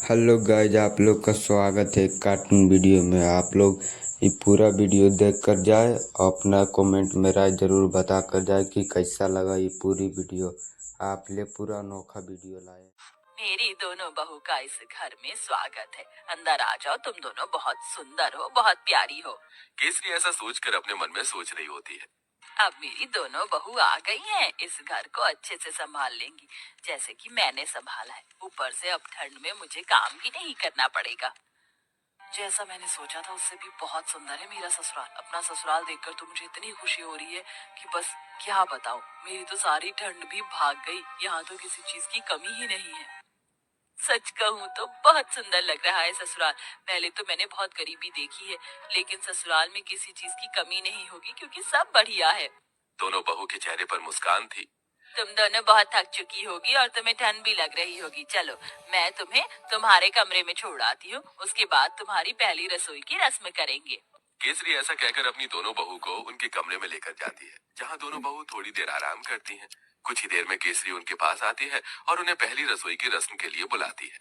Hello guys, आप लोग का स्वागत है कार्टून वीडियो में। आप लोग ये पूरा वीडियो देख कर जाए, अपना कमेंट में राय जरूर बता कर जाए कि कैसा लगा ये पूरी वीडियो। आप लिए पूरा अनोखा वीडियो लाए। मेरी दोनों बहू का इस घर में स्वागत है। अंदर आ जाओ, तुम दोनों बहुत सुंदर हो, बहुत प्यारी हो। केसरी ऐसा सोचकर अपने मन में सोच रही होती है। अब मेरी दोनों बहू आ गई हैं, इस घर को अच्छे से संभाल लेंगी, जैसे कि मैंने संभाला है। ऊपर से अब ठंड में मुझे काम भी नहीं करना पड़ेगा। जैसा मैंने सोचा था उससे भी बहुत सुंदर है मेरा ससुराल। अपना ससुराल देखकर तो मुझे इतनी खुशी हो रही है कि बस क्या बताऊं। मेरी तो सारी ठंड भी भाग गई। यहाँ तो किसी चीज की कमी ही नहीं है। सच कहूँ तो बहुत सुंदर लग रहा है ससुराल। पहले तो मैंने बहुत गरीबी देखी है, लेकिन ससुराल में किसी चीज की कमी नहीं होगी क्योंकि सब बढ़िया है। दोनों बहू के चेहरे पर मुस्कान थी। तुम दोनों बहुत थक चुकी होगी और तुम्हें ठंड भी लग रही होगी। चलो, मैं तुम्हें तुम्हारे कमरे में छोड़ आती हूँ, उसके बाद तुम्हारी पहली रसोई की रस्म करेंगे। केसरी ऐसा कहकर अपनी दोनों बहू को उनके कमरे में लेकर जाती है, जहाँ दोनों बहू थोड़ी देर आराम करती हैं। कुछ ही देर में केसरी उनके पास आती है और उन्हें पहली रसोई की रस्म के लिए बुलाती है।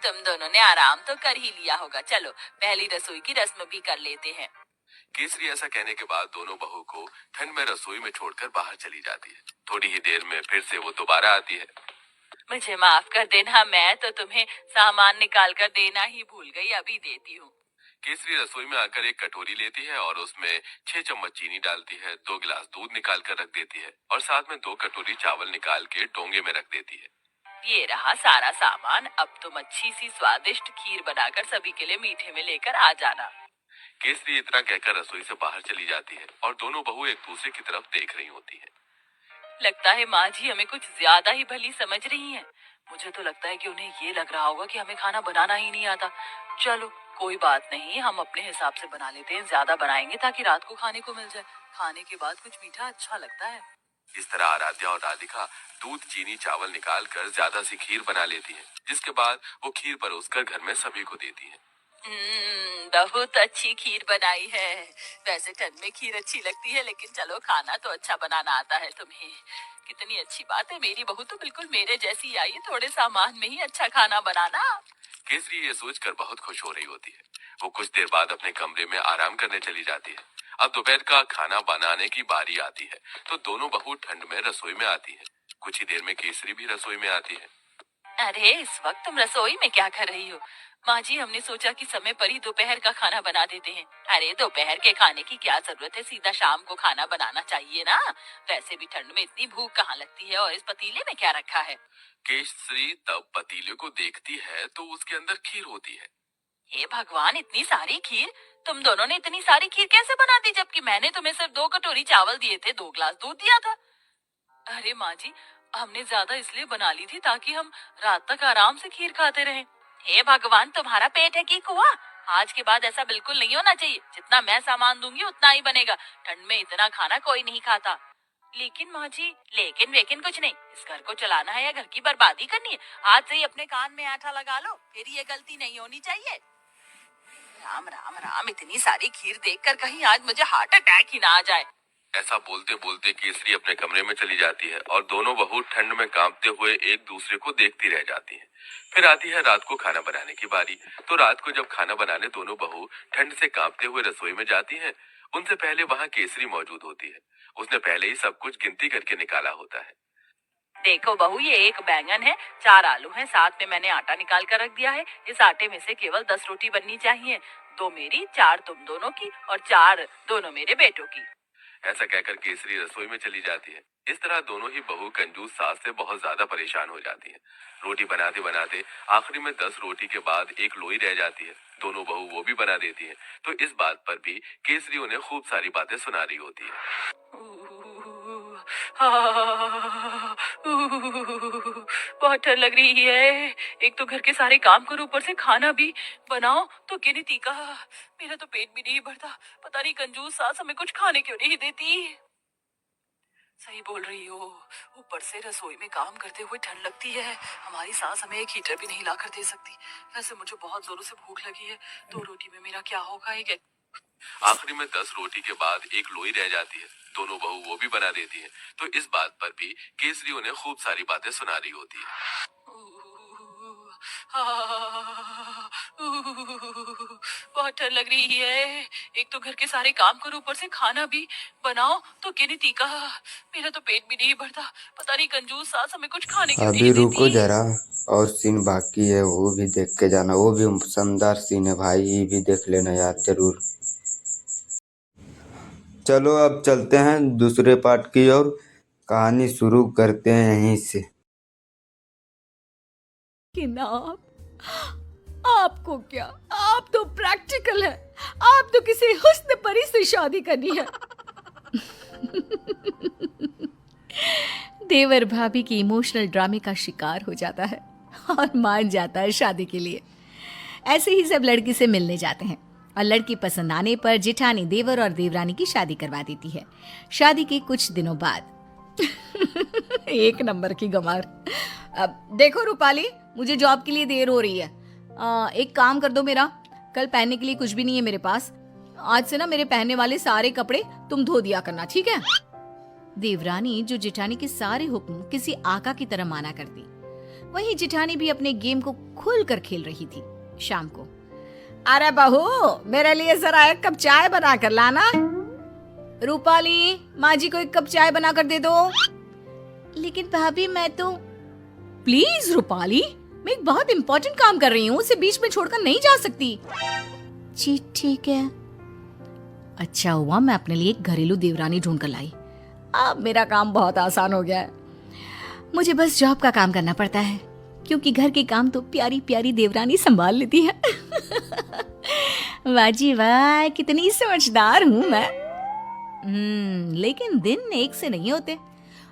तुम दोनों ने आराम तो कर ही लिया होगा, चलो पहली रसोई की रस्म भी कर लेते हैं। केसरी ऐसा कहने के बाद दोनों बहू को ठंड में रसोई में छोड़कर बाहर चली जाती है। थोड़ी ही देर में फिर से वो दोबारा आती है। मुझे माफ कर देना, मैं तो तुम्हें सामान निकाल कर देना ही भूल गई, अभी देती हूँ। केसरी रसोई में आकर एक कटोरी लेती है और उसमें 6 चम्मच चीनी डालती है, 2 गिलास दूध निकाल कर रख देती है और साथ में 2 कटोरी चावल निकाल के डोंगे में रख देती है। ये रहा सारा सामान। अब तुम अच्छी सी स्वादिष्ट खीर बनाकर सभी के लिए मीठे में लेकर आ जाना। केसरी इतना कहकर रसोई से बाहर चली जाती है और दोनों बहू एक दूसरे की तरफ देख रही होती हैं। लगता है माँ जी हमें कुछ ज्यादा ही भली समझ रही हैं। मुझे तो लगता है कि उन्हें ये लग रहा होगा कि हमें खाना बनाना ही नहीं आता। चलो कोई बात नहीं, हम अपने हिसाब से बना लेते हैं। ज्यादा बनाएंगे ताकि रात को खाने को मिल जाए। खाने के बाद कुछ मीठा अच्छा लगता है। इस तरह आराध्या और राधिका दूध चीनी चावल निकाल कर ज्यादा सी खीर बना लेती हैं, जिसके बाद वो खीर परोसकर घर में सभी को देती हैं। बहुत अच्छी खीर बनाई है। वैसे ठंड में खीर अच्छी लगती है, लेकिन चलो खाना तो अच्छा बनाना आता है तुम्हें। कितनी अच्छी बात है, मेरी बहू तो बिल्कुल मेरे जैसी आई है, थोड़े सामान में ही अच्छा खाना बनाना। केसरी ये सोचकर बहुत खुश हो रही होती है। वो कुछ देर बाद अपने कमरे में आराम करने चली जाती है। अब दोपहर का खाना बनाने की बारी आती है, तो दोनों बहू ठंड में रसोई में आती है। कुछ ही देर में केसरी भी रसोई में आती है। अरे इस वक्त तुम रसोई में क्या कर रही हो? माँ जी, हमने सोचा कि समय पर ही दोपहर का खाना बना देते हैं। अरे दोपहर के खाने की क्या जरूरत है, सीधा शाम को खाना बनाना चाहिए ना। वैसे भी ठंड में इतनी भूख कहाँ लगती है। और इस पतीले में क्या रखा है? केसरी तब पतीले को देखती है तो उसके अंदर खीर होती है। हे भगवान, इतनी सारी खीर! तुम दोनों ने इतनी सारी खीर कैसे बना दी, जबकि मैंने तुम्हें सिर्फ 2 कटोरी चावल दिए थे, 2 गिलास दूध दिया था। अरे माँ जी, हमने ज्यादा इसलिए बना ली थी ताकि हम रात तक आराम से खीर खाते रहें। हे भगवान, तुम्हारा पेट है कि कुआं? आज के बाद ऐसा बिल्कुल नहीं होना चाहिए। जितना मैं सामान दूंगी उतना ही बनेगा। ठंड में इतना खाना कोई नहीं खाता। लेकिन माँ जी, लेकिन वेकिन कुछ नहीं। इस घर को चलाना है या घर की बर्बादी करनी है? आज से ही अपने कान में आटा लगा लो, फिर ये गलती नहीं होनी चाहिए। राम राम राम, इतनी सारी खीर देखकर कहीं आज मुझे हार्ट अटैक ही ना आ जाए। ऐसा बोलते बोलते केसरी अपने कमरे में चली जाती है और दोनों बहू ठंड में कांपते हुए एक दूसरे को देखती रह जाती हैं। फिर आती है रात को खाना बनाने की बारी। तो रात को जब खाना बनाने दोनों बहू ठंड से कांपते हुए रसोई में जाती हैं, उनसे पहले वहाँ केसरी मौजूद होती है। उसने पहले ही सब कुछ गिनती करके निकाला होता है। देखो बहू, ये 1 बैंगन है, 4 आलू हैं, साथ में मैंने आटा निकाल कर रख दिया है। इस आटे में से केवल 10 रोटी बननी चाहिए। 2 मेरी, 4 तुम दोनों की और 4 दोनों मेरे बेटों की। ऐसा कहकर केसरी रसोई में चली जाती है। इस तरह दोनों ही बहू कंजूस सास से बहुत ज्यादा परेशान हो जाती हैं। रोटी बनाते बनाते आखिरी में 10 रोटी के बाद एक लोई रह जाती है। दोनों बहू वो भी बना देती हैं। तो इस बात पर भी केसरी उन्हें खूब सारी बातें सुना रही होती है। बहुत ठंड लग रही है। एक तो घर के सारे काम करो, ऊपर से खाना भी बनाओ, तो गिनती का। मेरा तो पेट भी नहीं भरता। पता नहीं कंजूस सास हमें कुछ खाने क्यों नहीं देती। सही बोल रही हो। ऊपर से रसोई में काम करते हुए ठंड लगती है। हमारी सास हमें एक हीटर भी नहीं ला कर दे सकती। वैसे मुझे बहुत जोरों से भूख लगी है। 2 रोटी में मेरा क्या होगा? एक आखिरी में 10 रोटी के बाद एक लोई रह जाती है। दोनों बहू वो भी बना देती हैं। तो इस बात पर भी केसरी उन्हें खूब सारी बातें सुना रही होती है। ठंड लग रही है। एक तो घर के सारे काम करो, ऊपर से खाना भी बनाओ, तो गिनती का मेरा तो पेट भी नहीं भरता। पता नहीं कंजूस सास हमें कुछ खाने क्यों अभी नहीं रुको देती। जरा, और सीन बाकी है, वो भी देख के जाना। वो भी शानदार सीन है भाई, ये भी देख लेना यार जरूर। चलो अब चलते हैं दूसरे पार्ट की ओर। कहानी शुरू करते हैं यहीं से। कि ना आपको क्या, आप तो प्रैक्टिकल है। आप तो किसी हुस्न परी से शादी करनी है। देवर भाभी की इमोशनल ड्रामे का शिकार हो जाता है और मान जाता है शादी के लिए। ऐसे ही सब लड़की से मिलने जाते हैं और लड़की पसंद आने पर जेठानी देवर और देवरानी की शादी करवा देती है। शादी के कुछ दिनों बाद एक नंबर की गंवार। अब देखो रूपाली, मुझे जॉब के लिए देर हो रही है। एक काम कर दो मेरा, कल पहनने के लिए कुछ भी नहीं है मेरे पास। आज से ना मेरे पहनने वाले सारे कपड़े तुम धो दिया करना, ठीक है? देवरानी जो जेठानी के सारे हुक्म किसी आका की तरह माना करती, वहीं जेठानी भी अपने गेम को खुलकर खेल रही थी। शाम को, अरे बहू, मेरे लिए जरा एक कप चाय बना कर लाना। रूपाली, माँ जी को एक कप चाय बना कर दे दो। लेकिन भाभी मैं तो। प्लीज रूपाली, मैं एक बहुत इंपॉर्टेंट काम कर रही हूँ, उसे बीच में छोड़कर नहीं जा सकती। जी ठीक है। अच्छा हुआ मैं अपने लिए एक घरेलू देवरानी ढूंढ कर लाई। अब मेरा काम बहुत आसान हो गया है। मुझे बस जॉब का काम करना पड़ता है, क्योंकि घर के काम तो प्यारी प्यारी देवरानी संभाल लेती है। वाह जी वाह, कितनी समझदार हूँ मैं। लेकिन दिन एक से नहीं होते।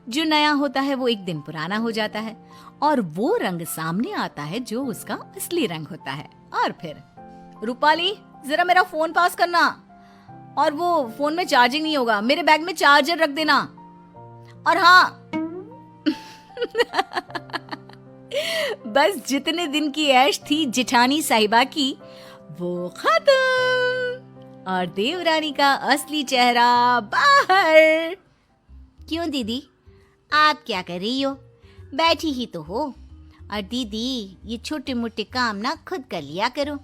जो नया होता है वो एक दिन पुराना हो जाता है और वो रंग सामने आता है जो उसका असली रंग होता है। और फिर रूपाली, जरा मेरा फोन पास करना। और वो फोन में चार्जिंग नहीं होगा, मेरे बैग में चार्जर रख देना। और हाँ बस जितने दिन की ऐश थी जेठानी साहिबा की, वो खत्म और देवरानी का असली चेहरा बाहर। क्यों दीदी, आप क्या कर रही हो? बैठी ही तो हो। और दीदी, ये छोटे मोटे काम ना खुद कर लिया करो,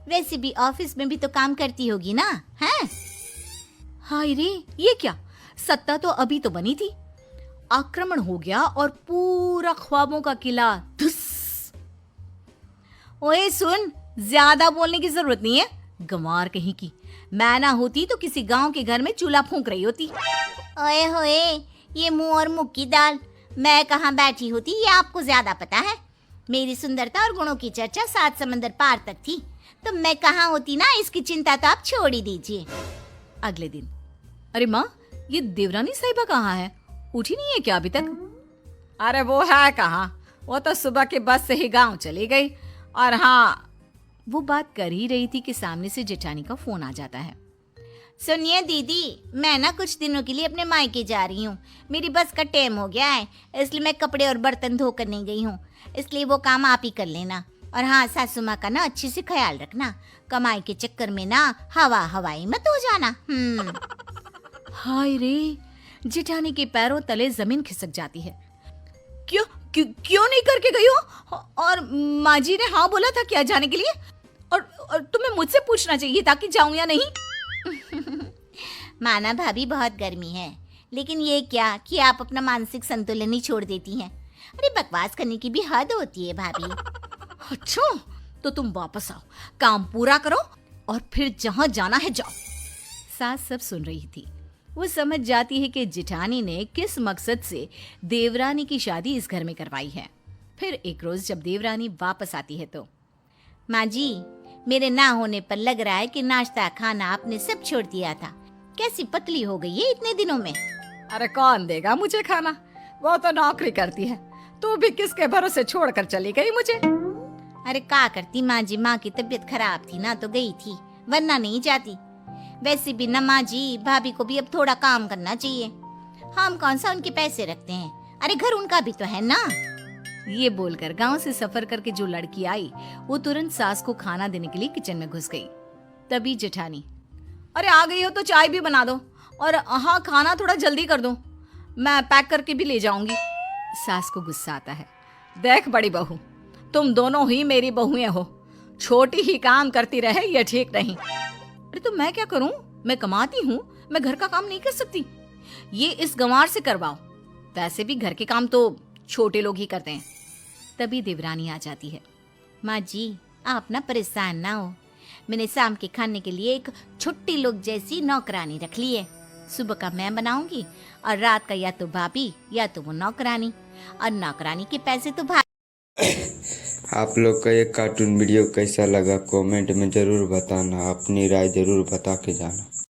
वैसे भी ऑफिस में भी तो काम करती होगी ना, हैं? हाय रे, ये क्या? सत्ता तो अभी तो बनी थी, आक्रमण हो गया और पूरा ख्वाबों का किला धुस। ओए सुन, ज्यादा बोलने की जरूरत नहीं है, गंवार कहीं की। मैं ना होती तो किसी गांव के घर में चूल्हा फूंक रही होती। ओए होए, ये मुंह और मुख की दाल। मैं कहाँ बैठी होती ये आपको ज्यादा पता है। मेरी सुंदरता और गुणों की चर्चा 7 समंदर पार तक थी, तो मैं कहाँ होती ना, इसकी चिंता तो आप छोड़ ही दीजिए। अगले दिन, अरे माँ, ये देवरानी साहिबा कहाँ है? उठी नहीं है क्या अभी तक? अरे वो है कहाँ, वो तो सुबह के बस से ही गांव चली गई। और हाँ, वो बात कर ही रही थी कि सामने से जेठानी का फोन आ जाता है। सुनिए दीदी, मैं ना कुछ दिनों के लिए अपने मायके जा रही हूँ। मेरी बस का टाइम हो गया है, इसलिए मैं कपड़े और बर्तन धोकर नहीं गई हूँ, इसलिए वो काम आप ही कर लेना। और हाँ, सासू माँ का ना अच्छे से ख्याल रखना, कमाई के चक्कर में ना हवाई मत हो जाना। हाय रे, जेठानी के पैरों तले जमीन खिसक जाती है। क्यों नहीं करके गई हो? और माँ जी ने हाँ बोला था क्या जाने के लिए? और तुम्हें मुझसे पूछना चाहिए था कि जाऊं या नहीं। माना भाभी, बहुत गर्मी है, लेकिन ये क्या कि आप अपना मानसिक संतुलन ही छोड़ देती हैं। अरे बकवास करने की भी हद होती है भाभी। अच्छा, तो तुम वापस आओ, काम पूरा करो और फिर जहाँ जाना है जाओ। सास सब सुन रही थी। वो समझ जाती है कि जेठानी ने किस मकसद से देवरानी की शादी इस घर में करवाई है। फिर एक रोज जब देवरानी वापस आती है तो, माँ जी, मेरे ना होने पर लग रहा है कि नाश्ता खाना आपने सब छोड़ दिया था। कैसी पतली हो गई है इतने दिनों में। अरे कौन देगा मुझे खाना, वो तो नौकरी करती है, तू भी किसके भरोसे छोड़कर चली गई मुझे। अरे क्या करती माँ जी, माँ की तबीयत खराब थी ना तो गई थी, वरना नहीं जाती। वैसे भी ना माँ जी, भाभी को भी अब थोड़ा काम करना चाहिए। हम कौन सा उनके पैसे रखते हैं, अरे घर उनका भी तो है ना। ये बोलकर गांव से सफर करके जो लड़की आई, वो तुरंत सास को खाना देने के लिए किचन में घुस गई। तभी जेठानी, अरे आ गई हो तो चाय भी बना दो, और हाँ, खाना थोड़ा जल्दी कर दो, मैं पैक करके भी ले जाऊंगी। सास को गुस्सा आता है। देख बड़ी बहू, तुम दोनों ही मेरी बहुएं हो, छोटी ही काम करती रहे ये ठीक नहीं। अरे तो मैं क्या करूं, मैं कमाती हूँ, मैं घर का काम नहीं कर सकती। ये इस गंवार से करवाओ, वैसे भी घर के काम तो छोटे लोग ही करते हैं। तभी देवरानी आ जाती है। माँ जी आप ना परेशान ना हो, मैंने शाम के खाने के लिए एक छुट्टी लोग जैसी नौकरानी रख ली है। सुबह का मैं बनाऊंगी और रात का या तो भाभी या तो वो नौकरानी, और नौकरानी के पैसे तो आप लोग का ये कार्टून वीडियो कैसा लगा कमेंट में ज़रूर बताना, अपनी राय ज़रूर बता के जाना।